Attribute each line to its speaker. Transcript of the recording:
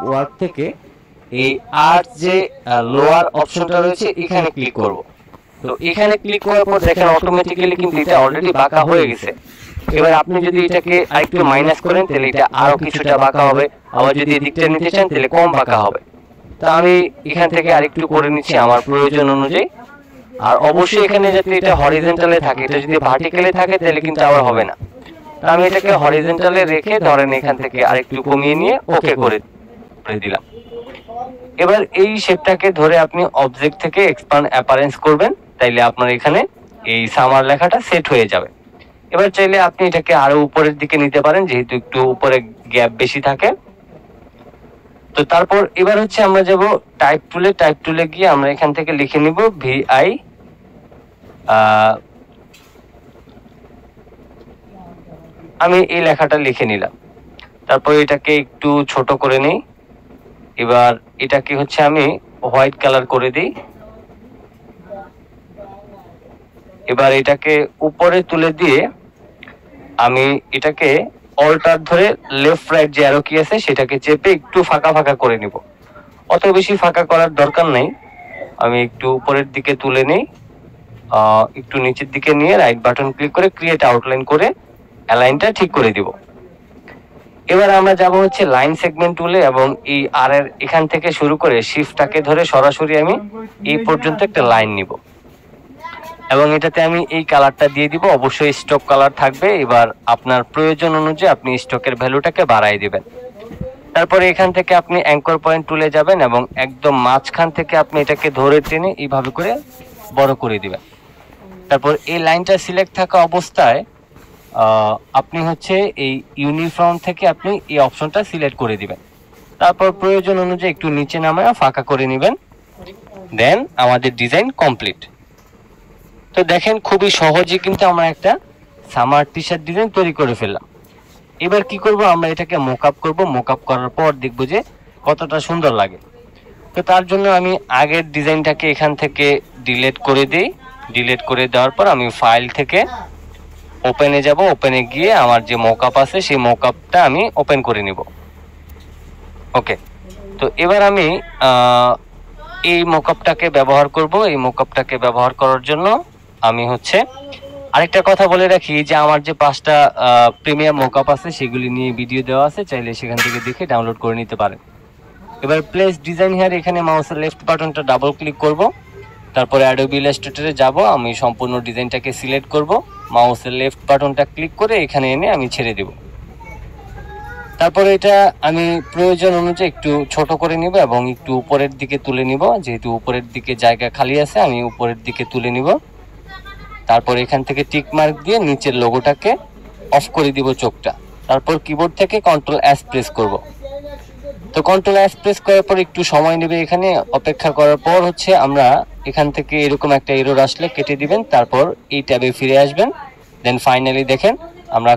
Speaker 1: Work থেকে এই art যে লোয়ার অপশনটা রয়েছে এখানে ক্লিক করব। তো এখানে ক্লিক করার পর দেখেন অটোমেটিক্যালি কিন্তু এটা অলরেডি বাঁকা হয়ে গেছে। এবার আপনি যদি এটাকে আরেকটু মাইনাস করেন তাহলে এটা আরো কিছুটা বাঁকা হবে, আবার যদি এদিকটা নিতে চান তাহলে কম বাঁকা হবে। তো আমি এখান থেকে আরেকটু করে নিচ্ছি আমার প্রয়োজন অনুযায়ী। আর অবশ্যই এখানে যাতে এটা হরিজন্টালে থাকে, এটা যদি ভার্টিক্যালে থাকে তাহলে কিন্তু আবার হবে না। তো আমি এটাকে হরিজন্টালে রেখে ধরেন এখান থেকে আরেকটু কমিয়ে নিয়ে ওকে করে দিলাম। এবার এই শেপটাকে ধরে আপনি অবজেক্ট থেকে এক্সপ্যান্ড অ্যাপারেন্স করবেন, তাইলে আপনার এখানে এই সামার লেখাটা সেট হয়ে যাবে। এবার চাইলে আপনি এটাকে আরো উপরের দিকে নিতে পারেন, যেহেতু একটু উপরে গ্যাপ বেশি থাকে। তো তারপর এবার হচ্ছে আমরা যাব টাইপ টুলে গিয়ে আমরা এখান থেকে লিখে নিব VI আমি এই লেখাটা লিখে নিলাম। তারপর এটাকে একটু ছোট করে নেই। এবার এটাকে হচ্ছে আমি হোয়াইট কালার করে দিই। এবার এটাকে উপরে তুলে দিয়ে আমি এটাকে অল্টার ধরে লেফট রাইট যে অ্যারো কি আছে সেটাকে চেপে একটু ফাঁকা ফাঁকা করে নিব। অত বেশি ফাঁকা করার দরকার নেই, আমি একটু উপরের দিকে তুলে নেই, একটু নিচের দিকে নিয়ে রাইট বাটন ক্লিক করে ক্রিয়েট আউটলাইন করে অ্যালাইনটা ঠিক করে দিব। এবার আমরা যাব হচ্ছে লাইন সেগমেন্ট টুলে এবং এই আর এর এখান থেকে শুরু করে শিফটটাকে ধরে সরাসরি আমি এই পর্যন্ত একটা লাইন নিব এবং এটাতে আমি এই কালারটা দিয়ে দিব। অবশ্যই স্টক কালার থাকবে। এবার আপনার প্রয়োজন অনুযায়ী আপনি স্টকের ভ্যালুটাকে বাড়াই দিবেন। তারপরে এখান থেকে আপনি অ্যাঙ্কর পয়েন্ট টুলে যাবেন এবং একদম মাঝখান থেকে আপনি এটাকে ধরে টেনে এইভাবে করে বড় করে দিবেন। তারপর এই লাইনটা সিলেক্ট থাকা অবস্থায় আপনি হচ্ছে এই ইউনিফর্ম থেকে আপনি এই অপশনটা সিলেক্ট করে দিবেন। তারপর প্রয়োজন অনুযায়ী একটু নিচে নামায় ফাঁকা করে নেবেন। দেন আমাদের ডিজাইন কমপ্লিট। তো দেখেন খুবই সহজে কিন্তু আমরা একটা সামার টি শার্ট ডিজাইন তৈরি করে ফেললাম। এবার কি করব, আমরা এটাকে মোকআপ করব। মোকআপ করার পর দেখব যে কতটা সুন্দর লাগে। তো তার জন্য আমি আগের ডিজাইনটাকে এখান থেকে ডিলিট করে দিই। ডিলিট করে দেওয়ার পর আমি ফাইল থেকে ওপেনে যাব। ওপেনে গিয়ে আমার যে মোকআপ আছে সেই মোকআপটা আমি ওপেন করে নিব। ওকে, তো এবার আমি এই মোকআপটাকে ব্যবহার করব। এই মোকআপটাকে ব্যবহার করার জন্য আমি হচ্ছে আরেকটা কথা বলে রাখি যে আমার যে 5টা প্রিমিয়াম মোকআপ আছে সেগুলি নিয়ে ভিডিও দেওয়া আছে, চাইলে সেখান থেকে দেখে ডাউনলোড করে নিতে পারেন। এবার প্লেস ডিজাইন হিয়ার এখানে মাউসের লেফট বাটনটা ডাবল ক্লিক করব। তারপরে অ্যাডোবি ইলাস্ট্রেটরে যাব, আমি সম্পূর্ণ ডিজাইনটাকে সিলেক্ট করব। মাউসের লেফট বাটনটা ক্লিক করে এখানে এনে আমি ছেড়ে দেব। তারপরে এটা আমি প্রয়োজন অনুযায়ী একটু ছোট করে নিব এবং একটু উপরের দিকে তুলে নিব। যেহেতু উপরের দিকে জায়গা খালি আছে আমি উপরের দিকে তুলে নিব। তারপর এখান থেকে টিক মার্ক দিয়ে নিচের লোগোটাকে অফ করে দিব চোখটা। তারপর কিবোর্ড থেকে কন্ট্রোল এস প্রেস করব। তো কন্ট্রোল এস প্রেস করার পর একটু সময় নেবে, এখানে অপেক্ষা করার পর হচ্ছে আমরা এখান থেকে এরকম একটা এরর আসলে কেটে দিবেন। তারপর এই ট্যাবে ফিরে আসবেন। দেন ফাইনালি দেখেন আমরা